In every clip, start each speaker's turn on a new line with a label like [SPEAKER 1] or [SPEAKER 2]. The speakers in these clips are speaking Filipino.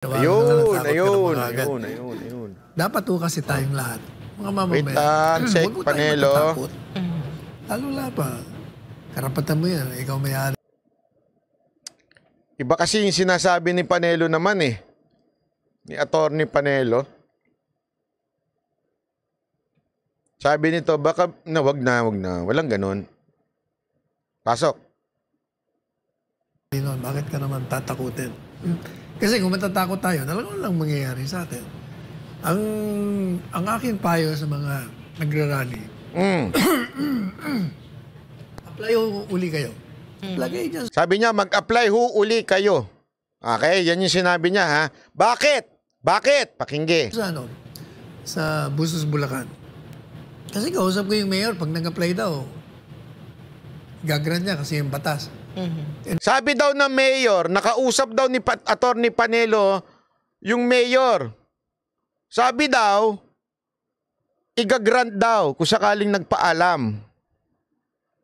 [SPEAKER 1] Ayun.
[SPEAKER 2] Dapat po kasi tayong lahat, mga
[SPEAKER 1] Wait
[SPEAKER 2] mamamayan,
[SPEAKER 1] lang, Sek
[SPEAKER 2] huwag po tayong
[SPEAKER 1] Panelo.
[SPEAKER 2] matatakot. Lalo pa, karapatan mo yan, ikaw may-ari.
[SPEAKER 1] Iba kasi yung sinasabi ni Panelo naman eh. Ni Attorney Panelo. Sabi nito, baka, wag na. Walang ganun. Pasok.
[SPEAKER 2] Bakit ka naman tatakutin? Kasi kung matatakot tayo, talagang lang mangyayari sa atin. Ang aking payo sa mga nagrarally, apply uli kayo. Apply kayo dyan.
[SPEAKER 1] Sabi niya, mag-apply uli kayo. Okay, yan yung sinabi niya ha. Bakit? Pakingge.
[SPEAKER 2] Sa Busos, Bulacan. Kasi kausap ko yung mayor, pag nag-apply daw, gagran niya kasi yung batas.
[SPEAKER 1] Sabi daw ng mayor, nakausap daw ni Attorney Panelo yung mayor. Sabi daw, igagrant daw kung sakaling nagpaalam.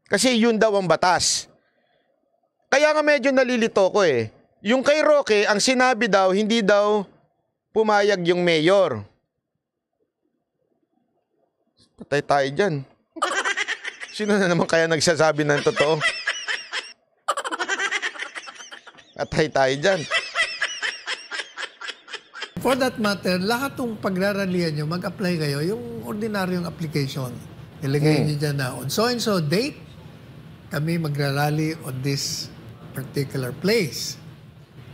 [SPEAKER 1] Kasi yun daw ang batas. Kaya nga medyo nalilito ko eh. Yung kay Roque, ang sinabi daw, hindi daw pumayag yung mayor. Patay tayo dyan. Sino na naman kaya nagsasabi ng totoo? Patay tayo dyan.
[SPEAKER 2] For that matter, lahat ng pagraralihan nyo, mag-apply kayo, yung ordinaryong application. Ilagay nyo dyan na, on so-and-so date, kami magrarally on this particular place.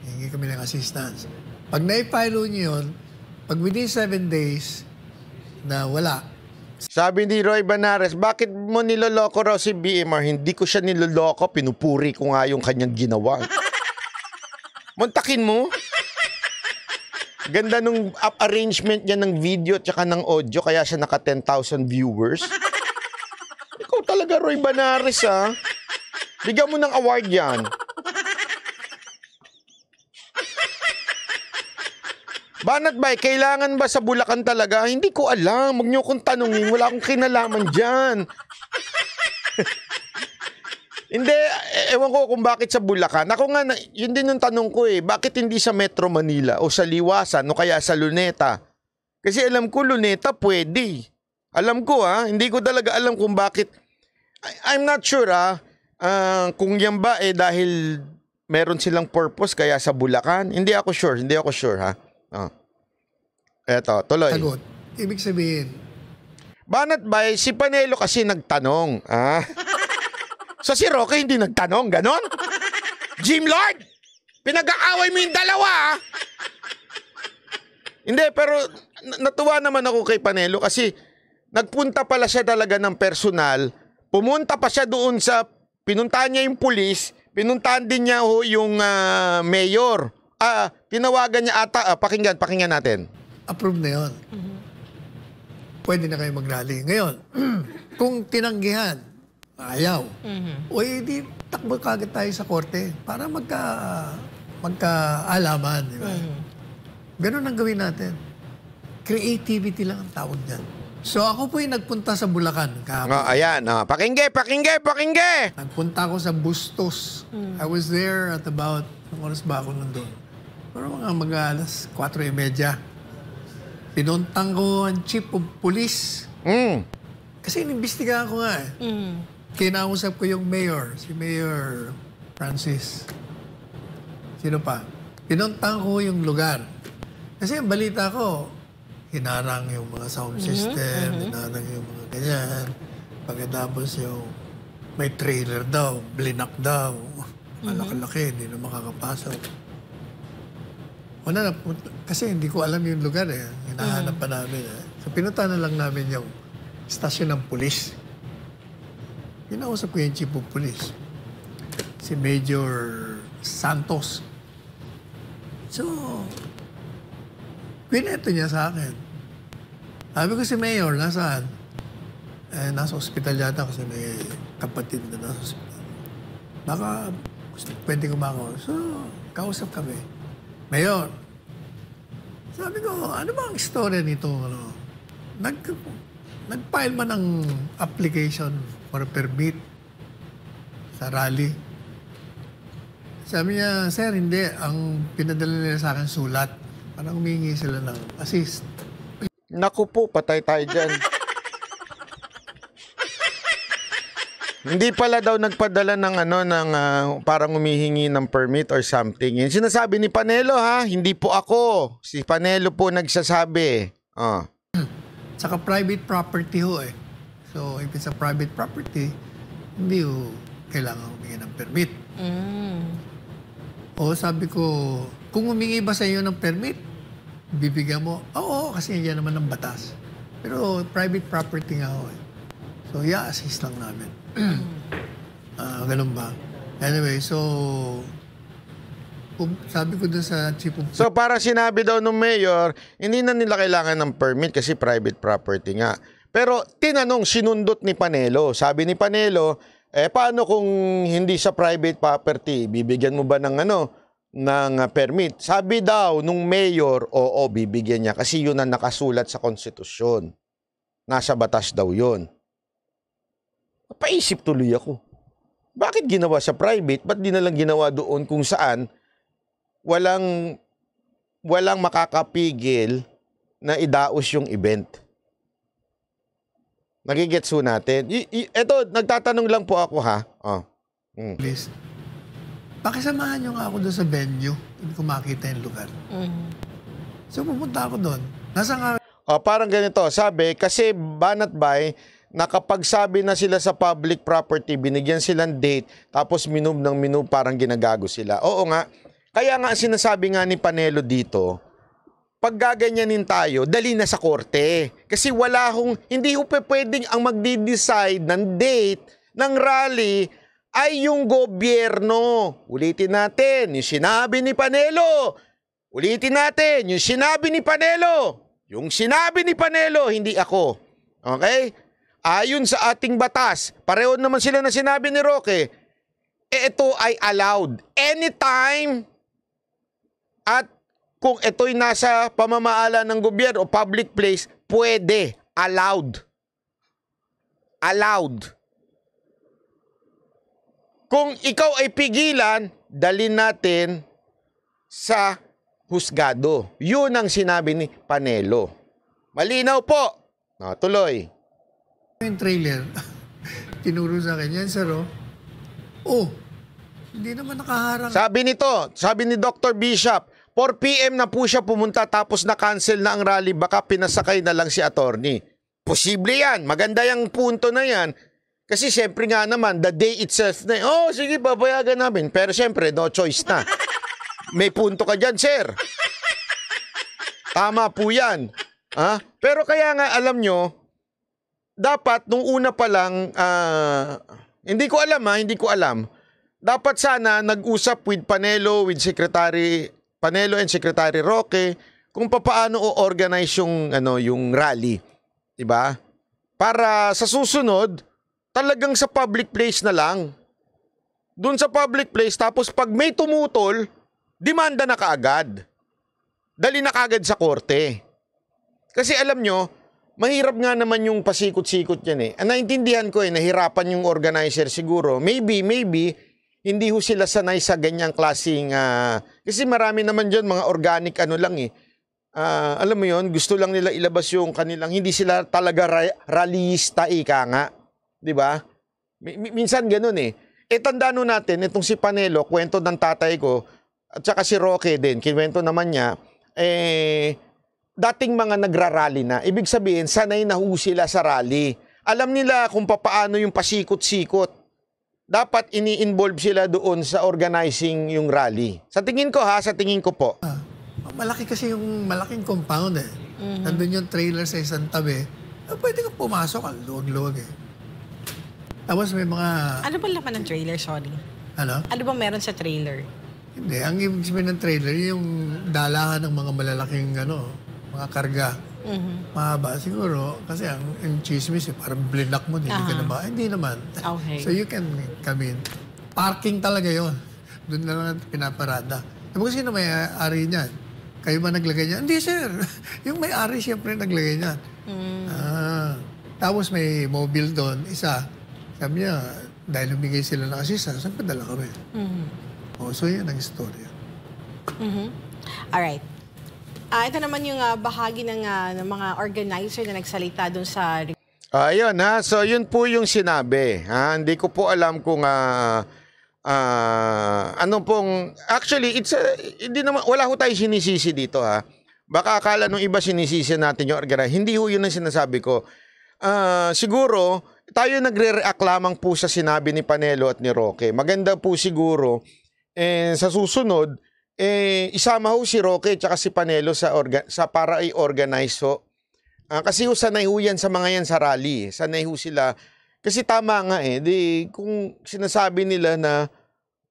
[SPEAKER 2] Hingi kami ng assistance. Pag na-file nyo yun, pag within 7 days na wala.
[SPEAKER 1] Sabi ni Roy Banares, bakit mo niloloko raw si BMR? Hindi ko siya niloloko, pinupuri ko nga yung kanyang ginawa. Muntakin mo. Ganda nung arrangement niya ng video at saka ng audio, kaya siya naka 10,000 viewers. Ikaw talaga, Roy Banares, ha? Bigyan mo ng award yan. Banat Bay, kailangan ba sa Bulacan talaga? Hindi ko alam. Huwag niyo akong tanungin. Wala akong kinalaman dyan. Hindi, ewan ko kung bakit sa Bulacan. Ako nga, yun din yung tanong ko eh. Bakit hindi sa Metro Manila o sa Liwasan o kaya sa Luneta? Kasi alam ko Luneta pwede. Alam ko hindi ko talaga alam kung bakit. I'm not sure kung yan ba dahil meron silang purpose kaya sa Bulacan. Hindi ako sure ha. Eto, tuloy.
[SPEAKER 2] Sagot. Ibig sabihin,
[SPEAKER 1] Banat ba si Panelo kasi nagtanong. So si Roque hindi nagtanong, ganon? Jim Lord, pinag-aaway mo yung dalawa. Hindi, pero natuwa naman ako kay Panelo kasi nagpunta pala siya talaga ng personal. Pumunta pa siya doon sa, pinuntahan niya yung pulis, pinuntahan din niya yung mayor. Tinawagan niya ata, pakinggan natin.
[SPEAKER 2] approve na yun. Pwede na kayo mag-rally. Ngayon, kung tinanggihan, ayaw. O di takbo kagad tayo sa korte para magkaalaman. Di ba? Ganun ang gawin natin. Creativity lang ang tawag dyan. So ako po yung nagpunta sa Bulacan kahapon.
[SPEAKER 1] Ayan, pakingge!
[SPEAKER 2] Nagpunta ako sa Bustos. I was there at about, oras ba ako nandun? Pero mga alas 4:30. Pinuntang ko ang chief of police. Kasi inimbestigahan ko nga Kinausap ko yung mayor, si Mayor Francis. Sino pa? Pinuntang ko yung lugar. Kasi ang balita ko, hinarang yung mga sound system, hinarang yung mga ganyan. Pagkatapos yung may trailer daw, blinak daw. Malaki-laki, hindi na makakapasok. Kasi hindi ko alam yung lugar Hinahanap pa namin So pinunta na lang namin yung stasyon ng pulis. Kinausap ko yung chief of police. Si Major Santos. So, pineto niya sa akin. Sabi ko si Mayor, nasaan? Nasa ospital yata kasi may kapatid na nasa ospital. Baka pwede kumakaw. So, kausap kami. Mayor, sabi ko, ano ba ang story nito? Nag-file man ng application for permit sa rally. Sabi niya, sir, hindi. Ang pinadala nila sa akin sulat. Parang humingi sila ng assist.
[SPEAKER 1] Naku po, patay tayo dyan. Hindi pala daw nagpadala ng parang humihingi ng permit or something. Yung sinasabi ni Panelo ha, hindi po ako. Si Panelo po nagsasabi.
[SPEAKER 2] Saka private property ho eh. So if it's a private property, hindi ho kailangan humingi ng permit. O sabi ko, kung humingi ba sa iyo ng permit, bibigyan mo? Oo, kasi yan naman ng batas. Pero private property nga ho eh. So, assist lang namin. Ganun ba? Anyway, so, sabi ko dun sa chief of...
[SPEAKER 1] So, para sinabi daw ng mayor, hindi na nila kailangan ng permit kasi private property nga. Pero, tinanong, sinundot ni Panelo. Sabi ni Panelo, paano kung hindi sa private property? Bibigyan mo ba ng permit? Sabi daw nung mayor, oo, bibigyan niya kasi yun ang nakasulat sa konstitusyon. Nasa batas daw yun. Paisip tuloy ako. Bakit ginawa sa private? Ba't di na lang ginawa doon kung saan walang makakapigil na idaos yung event? Nagigets ho natin. Eto, nagtatanong lang po ako ha.
[SPEAKER 2] Please. Pakisamahan nyo nga ako doon sa venue. Hindi ko makita yung lugar. So pupunta ako doon. Nasa nga...
[SPEAKER 1] Parang ganito. Sabi, kasi banat bay, nakapagsabi na sila sa public property, binigyan silang date, tapos minove ng minove, parang ginagago sila. Oo nga. Kaya nga sinasabi nga ni Panelo dito, pag gaganyanin tayo, dali na sa korte. Kasi hindi ho pwedeng ang magdi-decide ng date ng rally ay yung gobyerno. Ulitin natin, yung sinabi ni Panelo. Ulitin natin, yung sinabi ni Panelo. Yung sinabi ni Panelo, hindi ako. Okay? Ayon sa ating batas, pareho naman sila na sinabi ni Roque, ito ay allowed. Anytime at kung ito'y nasa pamamahala ng gobyerno o public place, pwede. Allowed. Allowed. Kung ikaw ay pigilan, dalhin natin sa husgado. Yun ang sinabi ni Panelo. Malinaw po. Tuloy.
[SPEAKER 2] Yung trailer, tinuro sa akin, yan sir, hindi naman nakaharang.
[SPEAKER 1] Sabi ni Dr. Bishop, 4 PM na po siya pumunta tapos na-cancel na ang rally, baka pinasakay na lang si attorney. Posible yan, maganda yung punto na yan. Kasi siyempre nga naman, the day itself na, sige, babayagan namin. Pero siyempre, no choice na. May punto ka dyan, sir. Tama po yan. Pero kaya nga, alam nyo, dapat nung una pa lang, hindi ko alam. Dapat sana nag-usap with Panelo, with Secretary Panelo and Secretary Roque kung paano o-organize yung rally, 'di ba? Para sa susunod, talagang sa public place na lang. Doon sa public place, tapos pag may tumutol, demanda na kaagad. Dali na kaagad sa korte. Kasi alam nyo, mahirap nga naman yung pasikot-sikot yan eh. Naintindihan ko nahirapan yung organizer siguro. Maybe, hindi ho sila sanay sa ganyang klaseng... kasi marami naman dyan, mga organic lang eh. Alam mo yon, gusto lang nila ilabas yung kanilang... Hindi sila talaga rallyista ika nga. Diba? Minsan ganun eh. Tandaan natin, itong si Panelo, kwento ng tatay ko, at saka si Roque din, kinuwento naman niya, dating mga nagrarally na. Ibig sabihin, sanay na ho sila sa rally. Alam nila kung paano yung pasikot-sikot. Dapat ini-involve sila doon sa organizing yung rally. Sa tingin ko po.
[SPEAKER 2] Malaki kasi yung malaking compound eh. Nandun yung trailer sa isang tabi. Pwede kang pumasok, ang luwag-luwag eh. Tapos may mga...
[SPEAKER 3] Ano ba laman ng trailer, sorry?
[SPEAKER 2] Ano?
[SPEAKER 3] Ano ba meron sa trailer?
[SPEAKER 2] Hindi, ang ibig sabihin ng trailer, yung dalahan ng mga malalaking mga karga. Mahaba siguro, kasi ang chismis, parang blinak mo, hindi ka na ba? Hindi naman.
[SPEAKER 3] Okay.
[SPEAKER 2] So you can come in. Parking talaga yon. Doon na lang pinaparada. Kasi sino may-ari niyan? Kayo ba naglagay niyan? Hindi, sir. Yung may-ari, siyempre naglagay niyan. Tapos may mobile doon, isa. Sabi niya, dahil lumigay sila ng assistance, saan padala kami? So yan ang istorya.
[SPEAKER 3] Alright. Ito naman yung bahagi ng mga organizer na nagsalita doon sa...
[SPEAKER 1] Ayun ha, so yun po yung sinabi. Ha? Hindi ko po alam kung ano pong... Actually, hindi naman, wala ho tayo sinisisi dito ha. Baka akala nung iba sinisisi natin yung organizer. Hindi ho yun ang sinasabi ko. Siguro, tayo nagre-react lamang po sa sinabi ni Panelo at ni Roque. Maganda po siguro, sa susunod, isama ho si Roque at si Panelo sa para i-organize ho. Kasi ho sanay ho yan sa mga yan sa rally. Sanay ho sila. Kasi tama nga kung sinasabi nila na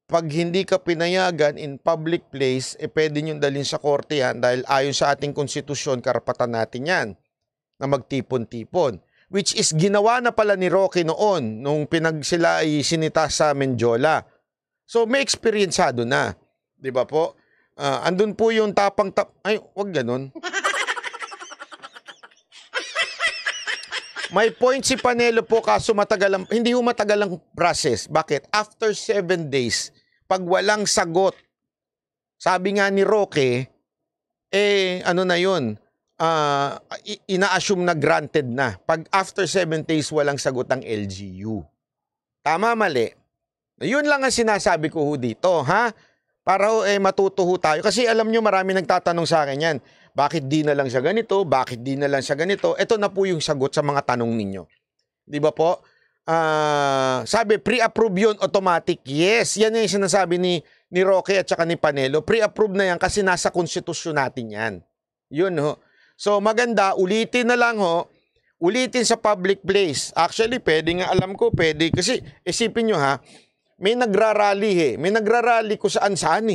[SPEAKER 1] pag hindi ka pinayagan in public place, pwede nyo dalhin sa korte yan dahil ayon sa ating konstitusyon, karapatan natin yan na magtipon-tipon. Which is ginawa na pala ni Roque noon nung sila ay sinita sa Menjola. So may eksperyensado na. Di ba po? Andun po yung ay, wag ganun. May point si Panelo po kaso hindi ho matagal ang process. Bakit? After 7 days, pag walang sagot, sabi nga ni Roque, ano na yun, ina-assume na granted na. Pag after 7 days, walang sagot ang LGU. Tama, mali? Yun lang ang sinasabi ko ho dito, ha? Para matuto ho tayo. Kasi alam nyo, marami nagtatanong sa akin yan. Bakit di na lang siya ganito? Bakit di na lang siya ganito? Ito na po yung sagot sa mga tanong ninyo. Di ba po? Sabi, pre-approve yun, automatic. Yes, yan yung sinasabi ni Roque at saka ni Panelo. Pre-approve na yan kasi nasa konstitusyon natin yan. Yun ho. So maganda, ulitin na lang ho. Ulitin sa public place. Actually, pwede nga, alam ko, pwede. Kasi isipin nyo ha, may nagrarally May nagrarally ko saan-saan